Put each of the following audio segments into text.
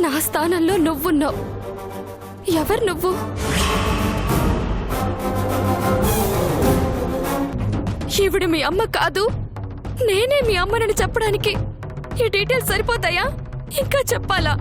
నా స్థానంలో నువ్వున్నావు. ఎవరు నువ్వు? ఈవిడ మీ అమ్మ కాదు, నేనే మీ అమ్మనని చెప్పడానికి ఈ డీటెయిల్స్ సరిపోతాయా? ఇంకా చెప్పాలా?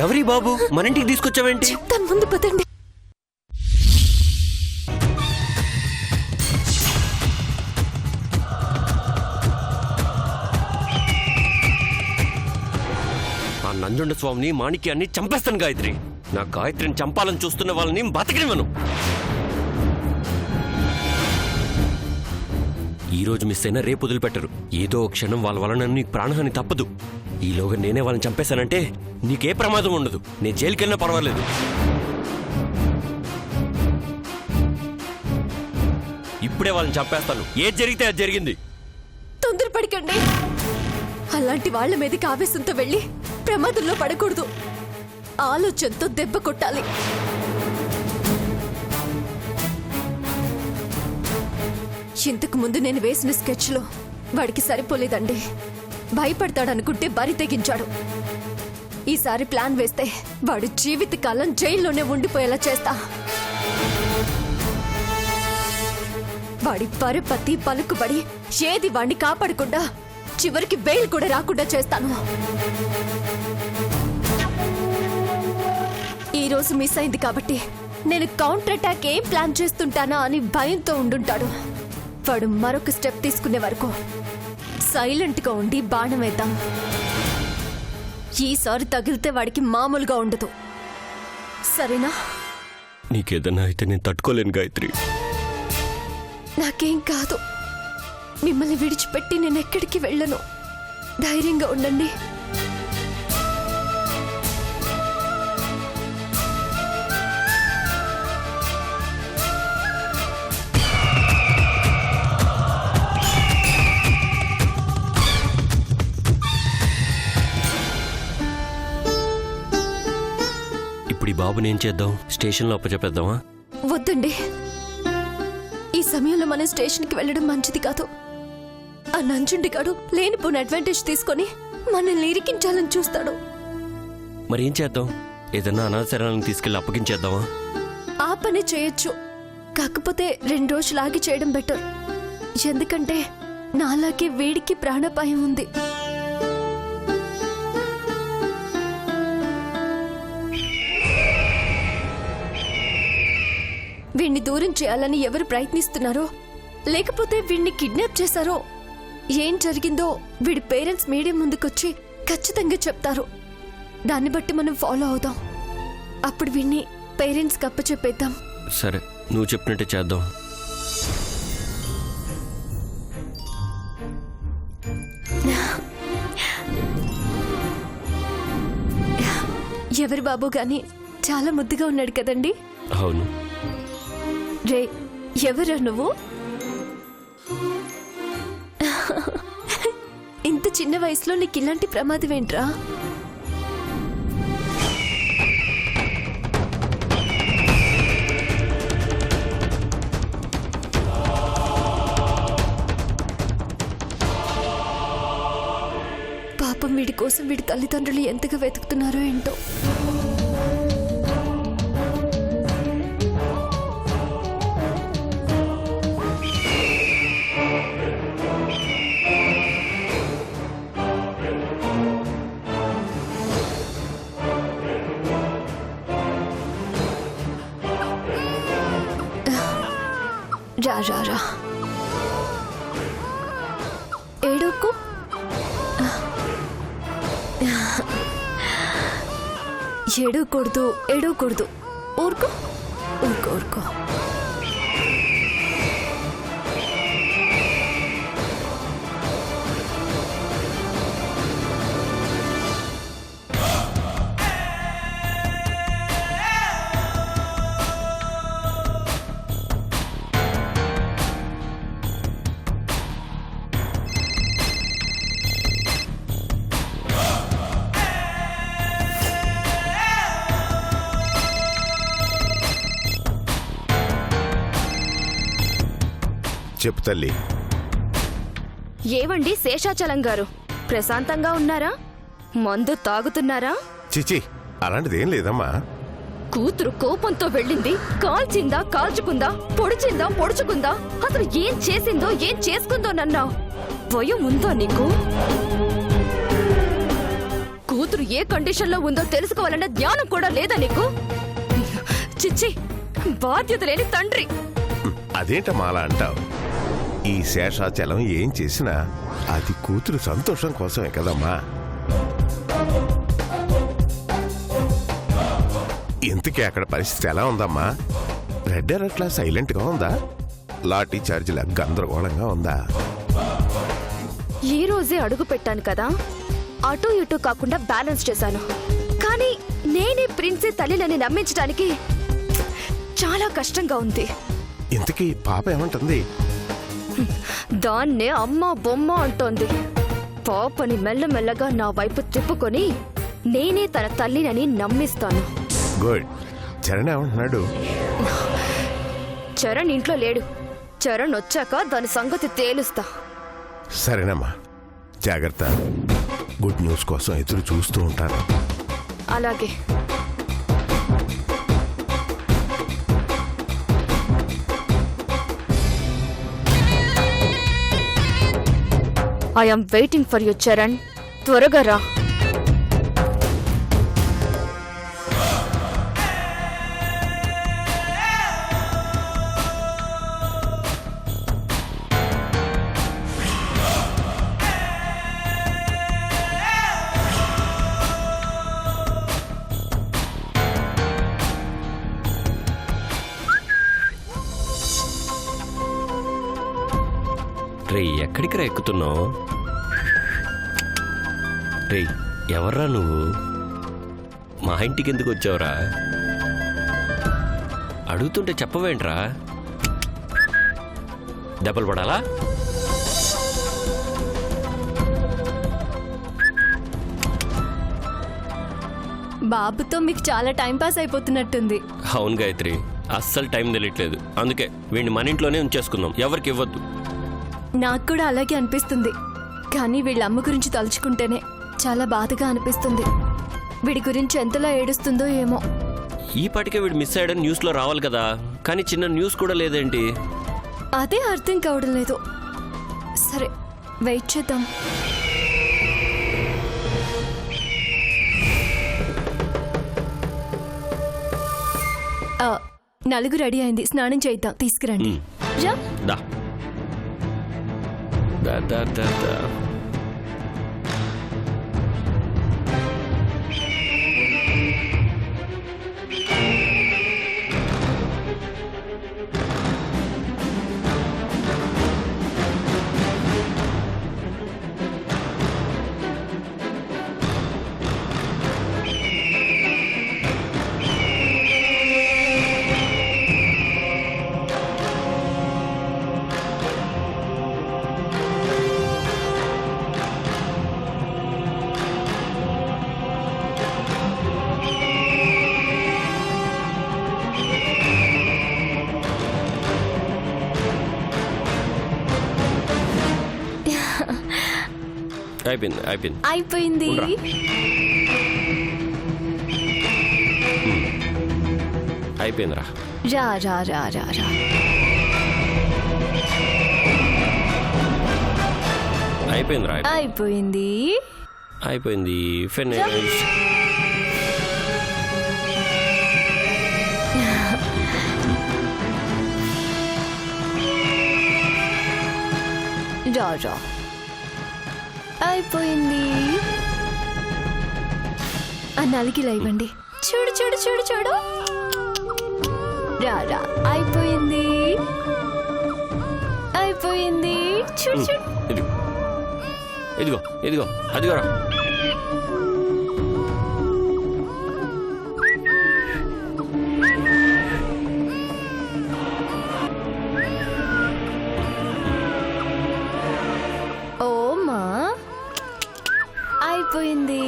ఎవరి బాబు మన ఇంటికి తీసుకొచ్చావేంటి? చెప్తాను, ముందు పదండి. ఆ నంజుండ స్వామిని మాణిక్యాన్ని చంపేస్తాను గాయత్రి. నా గాయత్రిని చంపాలని చూస్తున్న వాళ్ళని బతకనివ్వను. ఈ రోజు మిస్ అయినా రేపు వదిలిపెట్టరు. ఏదో క్షణం వాళ్ళ వలన నీకు ప్రాణహాని తప్పదు. ఈలోగా నేనే వాళ్ళని చంపేశానంటే నీకే ప్రమాదం ఉండదు. నేను జైలుకెళ్ళినా పర్వాలేదు. ఇప్పుడే వాళ్ళని చంపేస్తాను. ఏది జరిగితే అది జరిగింది. తొందరపడకండి. అలాంటి వాళ్ల మీదకి ఆవేశంతో వెళ్ళి ప్రమాదంలో పడకూడదు. ఆలోచనతో దెబ్బ కొట్టాలి. ఇంతకు ముందు నేను వేసిన స్కెచ్లో వాడికి సరిపోలేదండి. భయపడతాడనుకుంటే బరి తెగించాడు. ఈసారి ప్లాన్ వేస్తే వాడు జీవితకాలం జైల్లోనే ఉండిపోయేలా చేస్తా. వాడి పరపతి పలుకుబడి ఏది వాడిని కాపాడకుండా చివరికి బెయిల్ కూడా రాకుండా చేస్తాను. ఈ రోజు మిస్ అయింది కాబట్టి నేను కౌంటర్ అటాక్ ఏం ప్లాన్ చేస్తుంటానా అని భయంతో ఉండుంటాడు. వాడు మరొక స్టెప్ తీసుకునే వరకు సైలెంట్ గా ఉండి బాణం వేద్దాం. ఈసారి తగిలితే వాడికి మామూలుగా ఉండదు. సరేనా? నీకేదన్నా అయితే నేను తట్టుకోలేను గాయత్రి. నాకేం కాదు. మిమ్మల్ని విడిచిపెట్టి నేను ఎక్కడికి వెళ్ళను. ధైర్యంగా ఉండండి. ఇప్పుడు ఈ బాబుని ఏం చేద్దాం? స్టేషన్లో అప్పచెప్పేద్దామా? వద్దండి. ఈ సమయంలో మనం స్టేషన్కి వెళ్ళడం మంచిది కాదు. ఆ నంజుండిగాడు లేనిపోని అడ్వాంటేజ్ తీసుకొని మనల్ని ఇరికించాలని చూస్తాడు. మరి ఏం చేద్దాం? ఏదన్నా అనాథశరణాలను తీసుకెళ్లి అప్పగించేద్దామా? ఆ పని చేయొచ్చు. కాకపోతే 2 రోజులు ఆగి చేయడం బెటర్. ఎందుకంటే నాలాగే వీడికి ప్రాణాపాయం ఉంది. వీణ్ణి దూరం చేయాలని ఎవరు ప్రయత్నిస్తున్నారో, లేకపోతే వీణ్ణి కిడ్నాప్ చేశారో, ఏం జరిగిందో వీడి పేరెంట్స్ మీడియా ముందుకొచ్చి ఖచ్చితంగా చెప్తారు. దాన్ని బట్టి మనం ఫాలో అవుదాం. అప్పుడు వీణ్ణి పేరెంట్స్కి అప్పచెప్పేద్దాం. సరే, నువ్వు చెప్పినట్టే చేద్దాం. ఎవరి బాబు గాని చాలా ముద్దుగా ఉన్నాడు కదండి? అవును. రే, ఎవరా నువ్వు? ఇంత చిన్న వయసులో నీకు ఇలాంటి ప్రమాదం ఏంట్రా? పాపం వీడి కోసం వీడి తల్లిదండ్రులు ఎంతగా వెతుకుతున్నారో ఏంటో. రా రా రా, ఏడోకు. ఏడవకూడదు, ఏడవకూడదు. ఊరుకో ఊరుకో ఊరుకో. చెప్పు తల్లి. ఏవండి శేషాచలం గారు, ప్రశాంతంగా ఉన్నారా? మందు తాగుతున్నారా? చిచి అలాంటిదేం లేదమ్మా. కూతురు కోపంతో వెళ్ళింది. కాల్చిందా కాల్చుకుందా, పొడిచిందా పొడుచుకుందా, అసలు ఏం చేసిందో ఏం చేసుకుందో నన్నా భయం ఉందా నీకు? కూతురు ఏ కండిషన్ లో ఉందో తెలుసుకోవాలన్న జ్ఞానం కూడా లేదా నీకు? చిచ్చి, బాధ్యత లేని తండ్రి. అదేంటమ్మా అలా అంటావు? ఈ శేషాచలం ఏం చేసినా అది కూతురు సంతోషం కోసమే కదమ్మా. ఇంతకీ అక్కడ పరిస్థితి ఎలా ఉందమ్మా? రెడ్ అలర్ట్లా సైలెంట్ గా ఉందా? లాఠీ చార్జీల గందరగోళంగా ఉందా? ఈ రోజే అడుగు పెట్టాను కదా, అటు ఇటు కాకుండా బ్యాలెన్స్ చేశాను. కానీ నేనే ప్రిన్సీ తల్లిని నమ్మించడానికి చాలా కష్టంగా ఉంది. ఇంతకీ పాప ఏమంటుంది? దాన్నే అమ్మ బొమ్మ అంటోంది. పాపని మెల్లమెల్లగా నా వైపు తిప్పుకొని నేనే తన తల్లినని నమ్మిస్తాను. గుడ్. చరణ్ ఏమంటున్నాడు? చరణ్ ఇంట్లో లేడు. చరణ్ వచ్చాక దాని సంగతి తేలుస్తా. సరేనమ్మా, జాగ్రత్త. గుడ్ న్యూస్ కోసం ఎదురు చూస్తూ ఉంటాను. అలాగే. I am waiting for you Charan. త్వరగా రా. రే ఎక్కడికి రా ఎక్కుతున్నావు? రే ఎవర్రా నువ్వు? మా ఇంటికి ఎందుకు వచ్చావురా? అడుగుతుంటే చెప్పవేంట్రా? దెబ్బలు పడాలా? బాబుతో మీకు చాలా టైం పాస్ అయిపోతున్నట్టుంది. అవును గాయత్రి, అస్సలు టైం తెలియట్లేదు. అందుకే వీడిని మన ఇంట్లోనే ఉంచేసుకుందాం, ఎవరికి ఇవ్వద్దు. నాకు కూడా అలాగే అనిపిస్తుంది. కానీ వీళ్ళ అమ్మ గురించి తలుచుకుంటేనే చాలా బాధగా అనిపిస్తుంది. వీడి గురించి ఎంతలా ఏడుస్తుందో ఏమో. ఈ పాటికే వీడు మిస్ అయ్యాడని న్యూస్లో రావాలి కదా, కానీ చిన్న న్యూస్ కూడా లేదేంటి? అదే అర్థం కావడం లేదు. సరే, వెయిట్ చేద్దాం. నలుగు రెడీ అయింది, స్నానం చేద్దాం. తీసుకురండి. రా. దా దా దా దా దా. అయిపోయింది అయిపోయింది అయిపోయింది. అయిపోయిందిరా. రా రా రా రా రా. అయిపోయిందిరా. అయిపోయింది. అయిపోయింది. ఫినిష్. రా రా. అయిపోయింది. ఆ నలిగిలా ఇవ్వండి. చూడు చూడు చూడు చూడు. రా రా. అయిపోయింది. అయిపోయింది. చూడు చూడు. ఇదిగో ఇదిగో అదిగోరా. ఓమా, అయిపోయింది.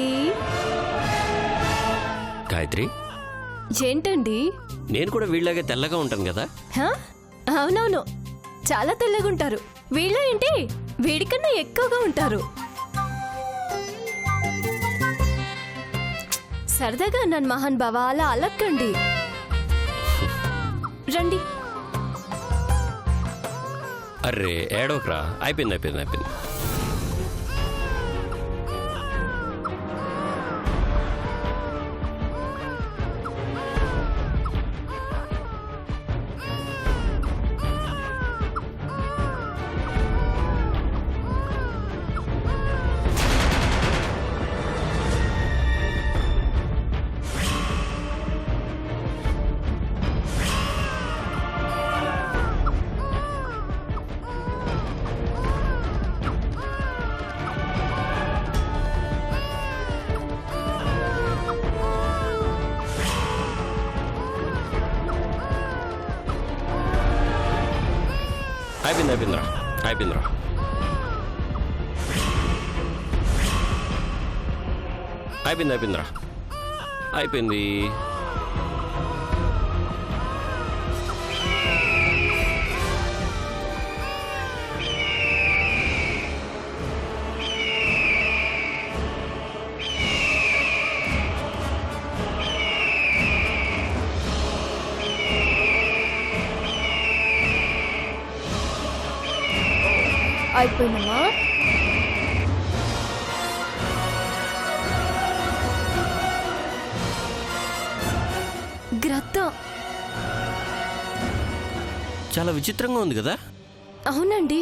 గాయత్రి, ఏంటండి? నేను కూడా వీళ్ళలాగే తెల్లగా ఉంటాను కదా? హ? అవునవును, చాలా తెల్లగుంటారు. వీళ్ళ ఏంటి వీడికన్నా ఎక్కువగా ఉంటారు. సరదాగా అన్నాను మహాన్ బావా, అలా అలక్కండి. రండి. అర్రే ఏడోకరా, అయిపోయింది అయిపోయింది అయిపోయింది. అయిపోయింది అయిపోయిందిరా, అయిపోయిందిరా. అయిపోయింది అయిపోయిందిరా, అయిపోయింది. అయిపోయిందమ్మా. గ్రద్ద చాలా విచిత్రంగా ఉంది కదా. అవునండి,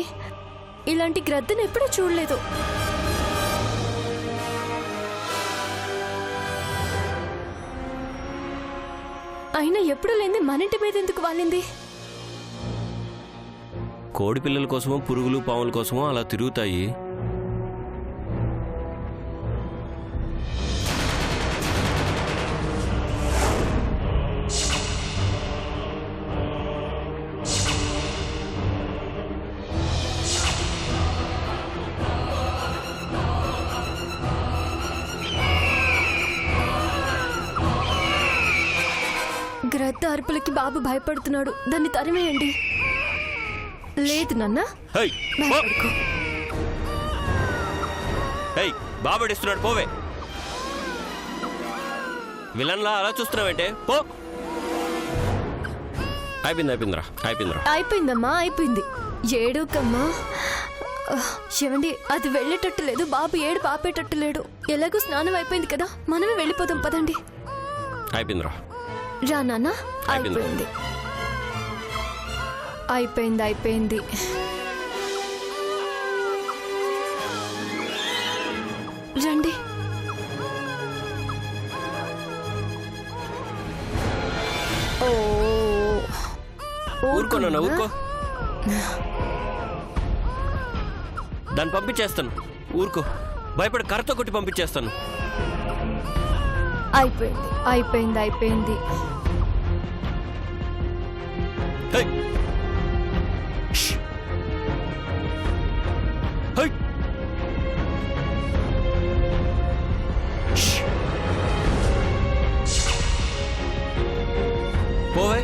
ఇలాంటి గ్రద్దను ఎప్పుడూ చూడలేదు. అయినా ఎప్పుడు లేని మన ఇంటి మీద ఎందుకు వాలింది? కోడి పిల్లల కోసమో పురుగులు పాముల కోసమో అలా తిరుగుతాయి. గ్రద్ద అరుపులకి బాబు భయపడుతున్నాడు, దాన్ని తరిమేయండి. లేదు నాన్న, హై భయపడుకో. హై బాబడిస్తున్నాడు, పోవే. విలన్లా అలా చూస్తున్నావంటే పో. అయిపోయింది అయిపోయిందిరా, అయిపోయిందిరా. అయిపోయిందమ్మా, అయిపోయింది. ఏడోకమ్మా. ఏమండి, అది వెళ్ళేటట్టు లేదు, బాబు ఏడు పాపేటట్టు లేడు. ఎలాగో స్నానం అయిపోయింది కదా, మనమే వెళ్ళిపోదాం పదండి. అయిపోయిందిరా. రా నాన్న. అయిపోయింది అయిపోయింది అయిపోయింది. రండి. ఓ ఊరుకో నాన్న, ఊరుకో. దాన్ని పంపించేస్తాను, ఊరుకో. భయపడి కర్రతో కొట్టి పంపించేస్తాను. అయిపోయింది అయిపోయింది అయిపోయింది. హై హై పోవే.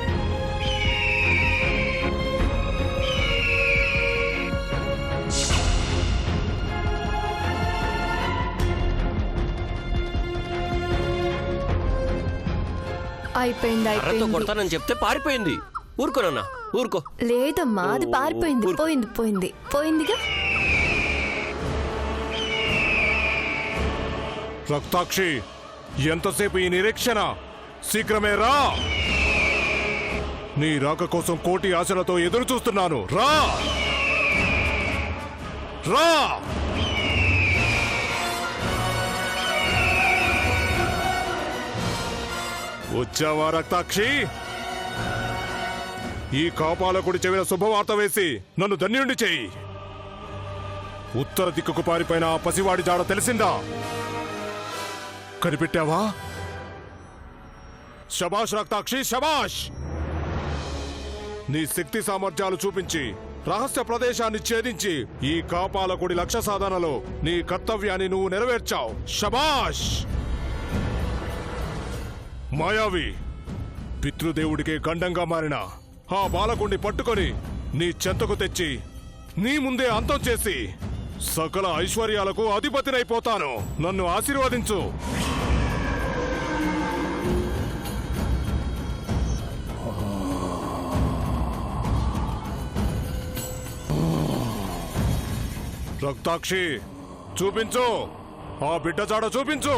అయిపోయింది కర్రతో అయిపోయింది. కొడతానని చెప్తే పారిపోయింది. ఊరుకోనన్నా, ఊరుకో. లేదమ్మా, అది పారిపోయింది. పోయింది పోయింది పోయిందిగా. రక్తాక్షి, ఎంతసేపు ఈ నిరీక్షణ? శీఘ్రమే రా. నీ రాక కోసం కోటి ఆశలతో ఎదురు చూస్తున్నాను. రా రా. వచ్చావా రక్తాక్షి? ఈ కాపాలకుడి చెవిన శుభవార్త వేసి నన్ను ధన్యుణ్ణి చేయి. ఉత్తర దిక్కుకు పారిపోయిన ఆ పసివాడి జాడ తెలిసిందా? కనిపెట్టావా? శబాష్ రక్తాక్షి, శబాష్. నీ శక్తి సామర్థ్యాలు చూపించి రహస్య ప్రదేశాన్ని ఛేదించి ఈ కాపాలకుడి లక్ష్య సాధనలో నీ కర్తవ్యాన్ని నువ్వు నెరవేర్చావు. శబాష్. మాయావి, పితృదేవుడికి గండంగా మారిన ఆ బాలకుణ్ణి పట్టుకొని నీ చెంతకు తెచ్చి నీ ముందే అంతం చేసి సకల ఐశ్వర్యాలకు అధిపతినైపోతాను. నన్ను ఆశీర్వదించు. రక్తాక్షి, చూపించు, ఆ బిడ్డ చాడ చూపించు.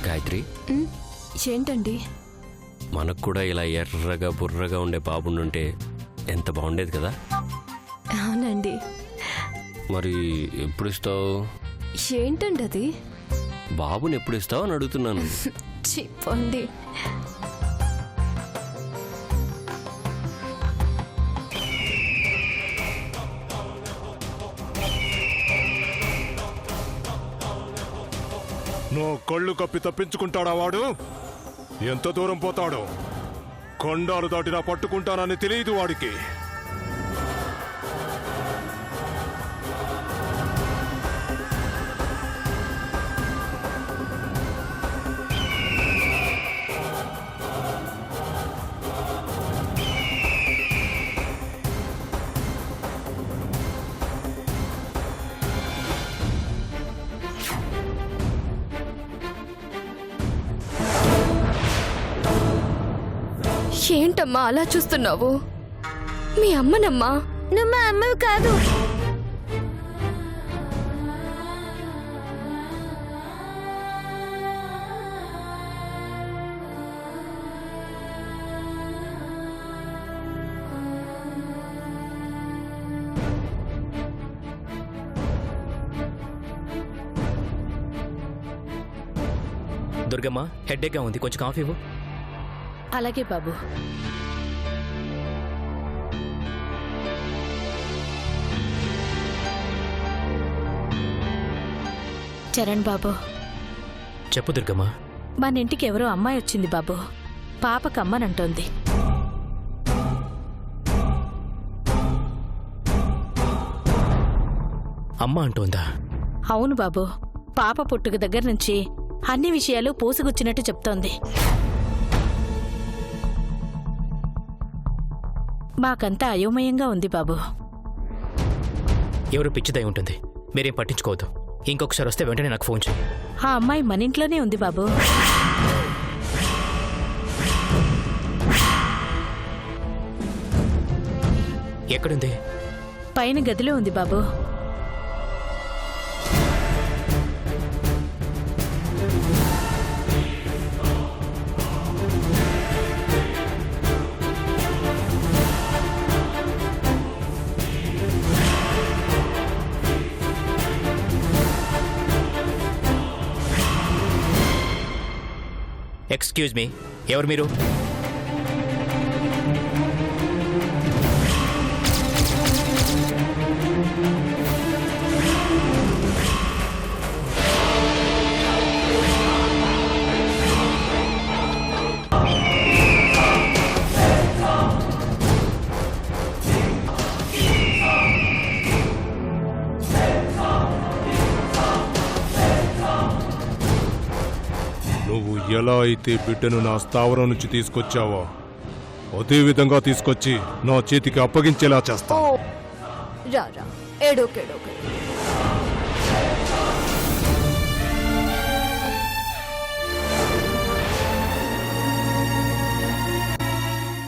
గాయత్రి, ఏంటండి? మనకు కూడా ఇలా ఎర్రగా బుర్రగా ఉండే బాబుండుంటే ఎంత బాగుండేది కదా. అవునండి. మరి ఎప్పుడు ఇస్తావు? ఏంటండి అది? బాబుని ఎప్పుడు ఇస్తావు అని అడుగుతున్నాను. చెప్పండి. నువ్వు కళ్ళు కప్పి తప్పించుకుంటాడా వాడు? ఎంత దూరం పోతాడో? కొండాలు దాటినా పట్టుకుంటానని తెలియదు వాడికి. ఏంటమ్మా అలా చూస్తున్నావు? మీ అమ్మనమ్మా. నువ్వు మా అమ్మవి కాదు. దుర్గమ్మ, హెడ్ఏక్గా ఉంది, కొంచెం కాఫీ ఇవ్వు. అలాగే బాబు. చరణ్ బాబు, చెప్పు దుర్గమ్మ. మన ఇంటికి ఎవరో అమ్మాయి వచ్చింది బాబు. పాపకమ్మనంటోంది. అమ్మ అంటోందా? అవును బాబు. పాప పుట్టుక దగ్గర నుంచి అన్ని విషయాలు పూసుగుచ్చినట్టు చెప్తోంది. మాకంతా అయోమయంగా ఉంది బాబు. ఎవరు పిచ్చిదై ఉంటుంది. మీరేం పట్టించుకోవద్దు. ఇంకొకసారి వస్తే వెంటనే నాకు ఫోన్ చేయి. ఆ అమ్మాయి మన ఇంట్లోనే ఉంది బాబు. ఎక్కడుంది? పైన గదిలో ఉంది బాబు. ఎక్స్క్యూజ్ మీ, ఎవరు మీరు? నువ్వు ఎలా అయితే బిడ్డను నా స్థావరం నుంచి తీసుకొచ్చావో అదే విధంగా తీసుకొచ్చి నా చేతికి అప్పగించేలా చేస్తా. రా రా, ఏడోకేడోకే.